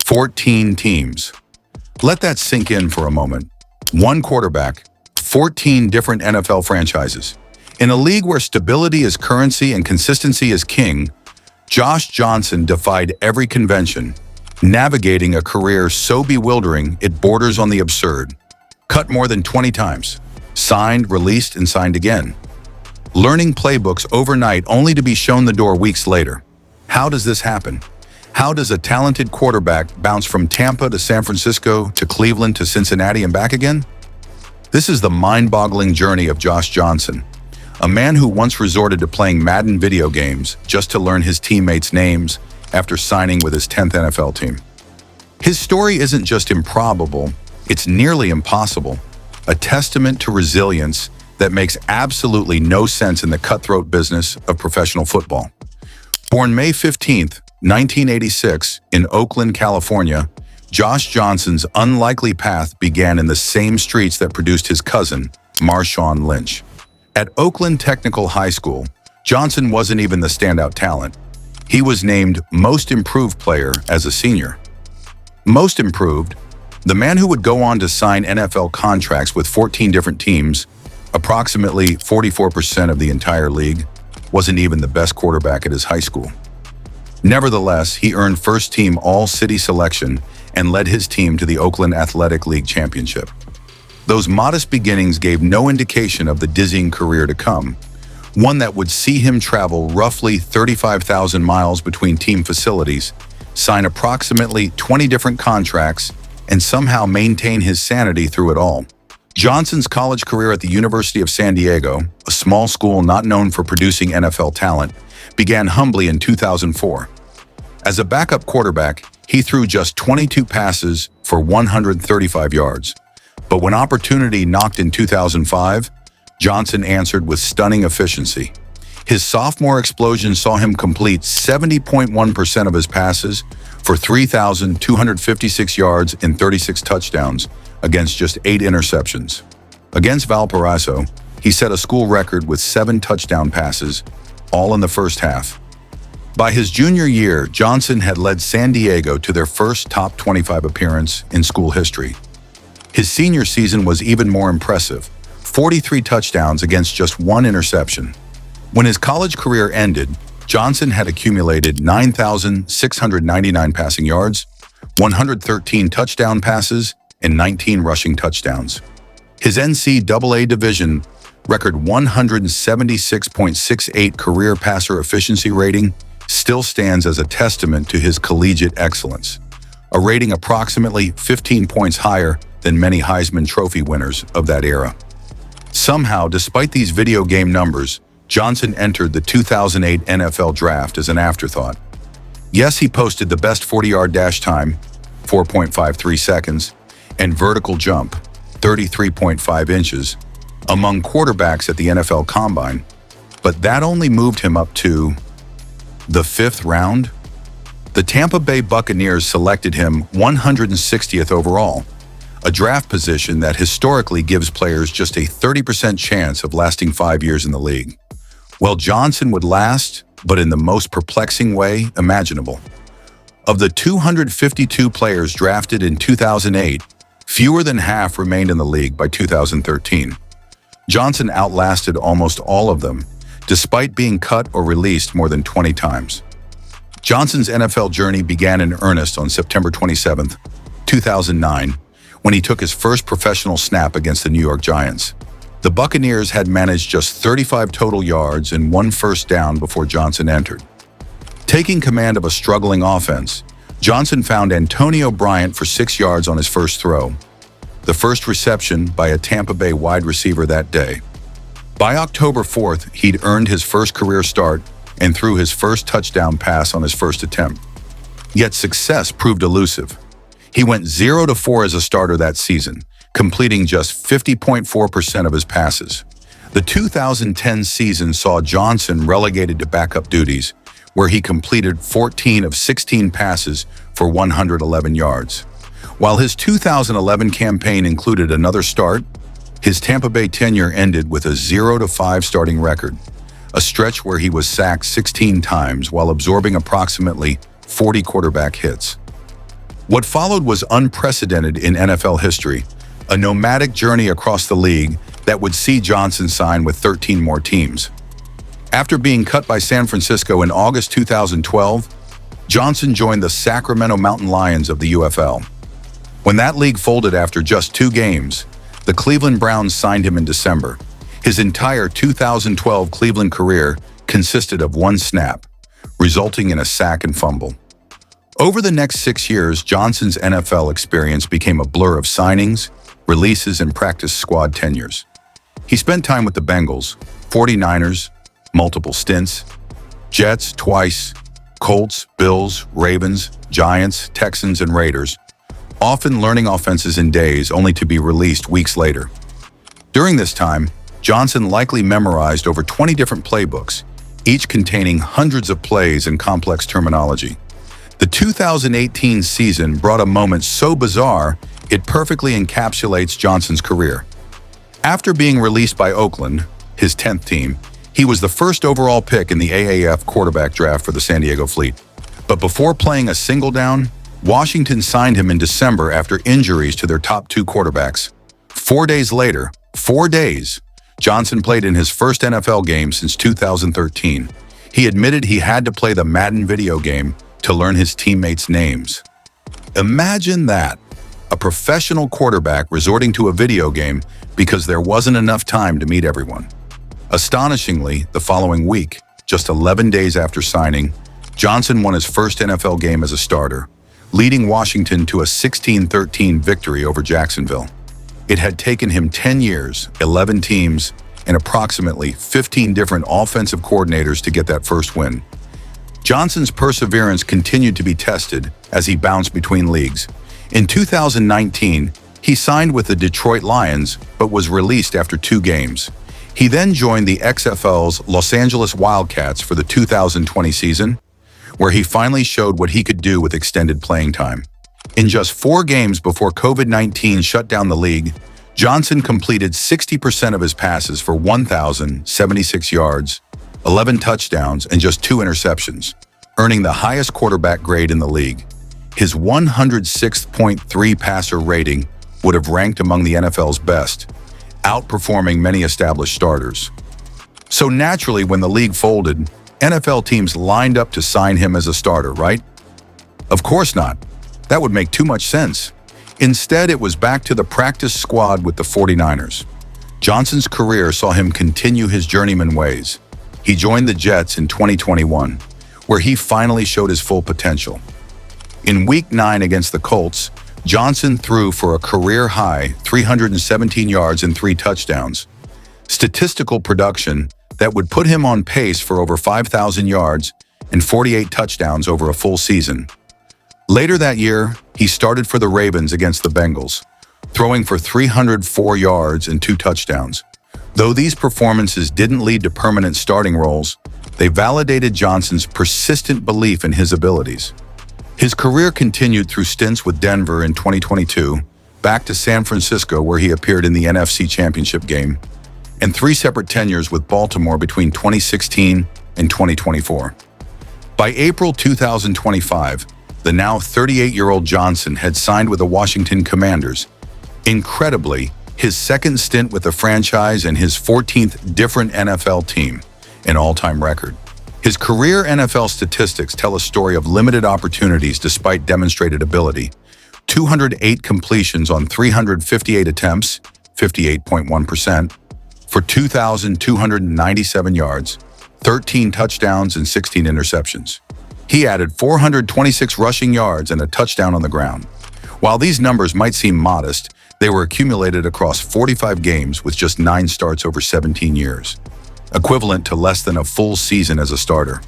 14 teams. Let that sink in for a moment. One quarterback, 14 different NFL franchises. In a league where stability is currency and consistency is king, Josh Johnson defied every convention, navigating a career so bewildering it borders on the absurd. Cut more than 20 times. Signed, released, and signed again. Learning playbooks overnight only to be shown the door weeks later. How does this happen? How does a talented quarterback bounce from Tampa to San Francisco to Cleveland to Cincinnati and back again? This is the mind-boggling journey of Josh Johnson, a man who once resorted to playing Madden video games just to learn his teammates' names after signing with his 10th NFL team. His story isn't just improbable, it's nearly impossible, a testament to resilience that makes absolutely no sense in the cutthroat business of professional football. Born May 15, 1986, in Oakland, California, Josh Johnson's unlikely path began in the same streets that produced his cousin, Marshawn Lynch. At Oakland Technical High School, Johnson wasn't even the standout talent. He was named Most Improved Player as a senior. Most Improved, the man who would go on to sign NFL contracts with 14 different teams, approximately 44% of the entire league, wasn't even the best quarterback at his high school. Nevertheless, he earned first-team All-City selection and led his team to the Oakland Athletic League championship. Those modest beginnings gave no indication of the dizzying career to come, one that would see him travel roughly 35,000 miles between team facilities, sign approximately 20 different contracts, and somehow maintain his sanity through it all. Johnson's college career at the University of San Diego, a small school not known for producing NFL talent, began humbly in 2004. As a backup quarterback, he threw just 22 passes for 135 yards. But when opportunity knocked in 2005, Johnson answered with stunning efficiency. His sophomore explosion saw him complete 70.1% of his passes for 3,256 yards and 36 touchdowns against just 8 interceptions. Against Valparaiso, he set a school record with 7 touchdown passes, all in the first half. By his junior year, Johnson had led San Diego to their first top 25 appearance in school history. His senior season was even more impressive, 43 touchdowns against just 1 interception. When his college career ended, Johnson had accumulated 9,699 passing yards, 113 touchdown passes, and 19 rushing touchdowns. His NCAA division record 176.68 career passer efficiency rating still stands as a testament to his collegiate excellence, a rating approximately 15 points higher than many Heisman Trophy winners of that era. Somehow, despite these video game numbers, Johnson entered the 2008 NFL Draft as an afterthought. Yes, he posted the best 40-yard dash time, 4.53 seconds, and vertical jump, 33.5 inches, among quarterbacks at the NFL Combine, but that only moved him up to the 5th round. The Tampa Bay Buccaneers selected him 160th overall, a draft position that historically gives players just a 30% chance of lasting 5 years in the league. Well, Johnson would last, but in the most perplexing way imaginable. Of the 252 players drafted in 2008, fewer than half remained in the league by 2013. Johnson outlasted almost all of them, despite being cut or released more than 20 times. Johnson's NFL journey began in earnest on September 27, 2009, when he took his first professional snap against the New York Giants. The Buccaneers had managed just 35 total yards and 1 first down before Johnson entered. Taking command of a struggling offense, Johnson found Antonio Bryant for 6 yards on his first throw, the first reception by a Tampa Bay wide receiver that day. By October 4th, he'd earned his first career start and threw his first touchdown pass on his first attempt. Yet success proved elusive. He went 0-4 as a starter that season, completing just 50.4% of his passes. The 2010 season saw Johnson relegated to backup duties, where he completed 14 of 16 passes for 111 yards. While his 2011 campaign included another start, his Tampa Bay tenure ended with a 0-5 starting record, a stretch where he was sacked 16 times while absorbing approximately 40 quarterback hits. What followed was unprecedented in NFL history, a nomadic journey across the league that would see Johnson sign with 13 more teams. After being cut by San Francisco in August 2012, Johnson joined the Sacramento Mountain Lions of the UFL. When that league folded after just 2 games, the Cleveland Browns signed him in December. His entire 2012 Cleveland career consisted of 1 snap, resulting in a sack and fumble. Over the next 6 years, Johnson's NFL experience became a blur of signings, releases, and practice squad tenures. He spent time with the Bengals, 49ers, multiple stints, Jets twice, Colts, Bills, Ravens, Giants, Texans, and Raiders, often learning offenses in days only to be released weeks later. During this time, Johnson likely memorized over 20 different playbooks, each containing hundreds of plays and complex terminology. The 2018 season brought a moment so bizarre, it perfectly encapsulates Johnson's career. After being released by Oakland, his 10th team, he was the first overall pick in the AAF quarterback draft for the San Diego Fleet. But before playing a single down, Washington signed him in December after injuries to their top 2 quarterbacks. 4 days later, 4 days, Johnson played in his first NFL game since 2013. He admitted he had to play the Madden video game to learn his teammates' names. Imagine that, a professional quarterback resorting to a video game because there wasn't enough time to meet everyone. Astonishingly, the following week, just 11 days after signing, Johnson won his first NFL game as a starter, leading Washington to a 16-13 victory over Jacksonville. It had taken him 10 years, 11 teams, and approximately 15 different offensive coordinators to get that first win. Johnson's perseverance continued to be tested as he bounced between leagues. In 2019, he signed with the Detroit Lions but was released after 2 games. He then joined the XFL's Los Angeles Wildcats for the 2020 season, where he finally showed what he could do with extended playing time. In just 4 games before COVID-19 shut down the league, Johnson completed 60% of his passes for 1,076 yards, 11 touchdowns, and just 2 interceptions, earning the highest quarterback grade in the league. His 106.3 passer rating would have ranked among the NFL's best, outperforming many established starters. So naturally, when the league folded, NFL teams lined up to sign him as a starter, right? Of course not. That would make too much sense. Instead, it was back to the practice squad with the 49ers. Johnson's career saw him continue his journeyman ways. He joined the Jets in 2021, where he finally showed his full potential. In Week 9 against the Colts, Johnson threw for a career-high 317 yards and 3 touchdowns, statistical production that would put him on pace for over 5,000 yards and 48 touchdowns over a full season. Later that year, he started for the Ravens against the Bengals, throwing for 304 yards and 2 touchdowns. Though these performances didn't lead to permanent starting roles, they validated Johnson's persistent belief in his abilities. His career continued through stints with Denver in 2022, back to San Francisco where he appeared in the NFC Championship game, and 3 separate tenures with Baltimore between 2016 and 2024. By April 2025, the now 38-year-old Johnson had signed with the Washington Commanders. Incredibly, his second stint with the franchise and his 14th different NFL team, an all-time record. His career NFL statistics tell a story of limited opportunities despite demonstrated ability. 208 completions on 358 attempts, 58.1%, for 2,297 yards, 13 touchdowns, and 16 interceptions. He added 426 rushing yards and a touchdown on the ground. While these numbers might seem modest, they were accumulated across 45 games with just 9 starts over 17 years. Equivalent to less than a full season as a starter.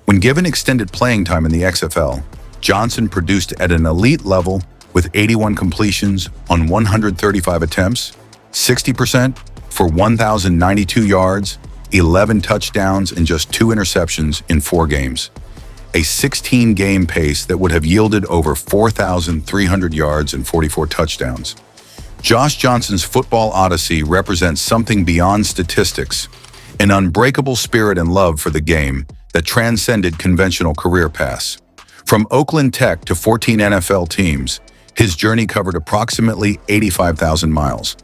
When given extended playing time in the XFL, Johnson produced at an elite level with 81 completions on 135 attempts, 60% for 1,092 yards, 11 touchdowns, and just 2 interceptions in 4 games. A 16-game pace that would have yielded over 4,300 yards and 44 touchdowns. Josh Johnson's football odyssey represents something beyond statistics, an unbreakable spirit and love for the game that transcended conventional career paths. From Oakland Tech to 14 NFL teams, his journey covered approximately 85,000 miles,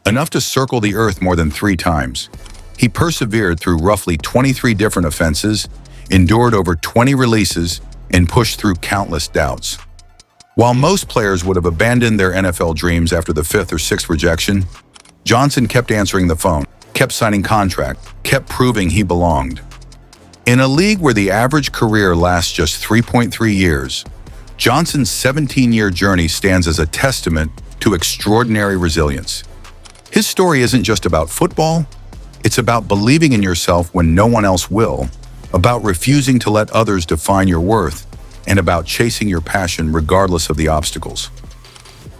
enough to circle the earth more than 3 times. He persevered through roughly 23 different offenses, endured over 20 releases, and pushed through countless doubts. While most players would have abandoned their NFL dreams after the 5th or 6th rejection, Johnson kept answering the phone, kept signing contracts, kept proving he belonged. In a league where the average career lasts just 3.3 years, Johnson's 17-year journey stands as a testament to extraordinary resilience. His story isn't just about football, it's about believing in yourself when no one else will, about refusing to let others define your worth, and about chasing your passion regardless of the obstacles.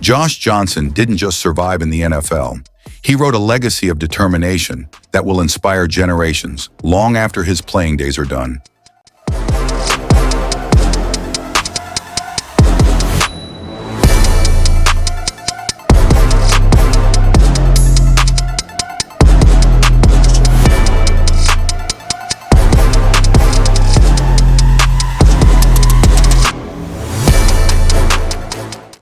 Josh Johnson didn't just survive in the NFL. He wrote a legacy of determination that will inspire generations long after his playing days are done.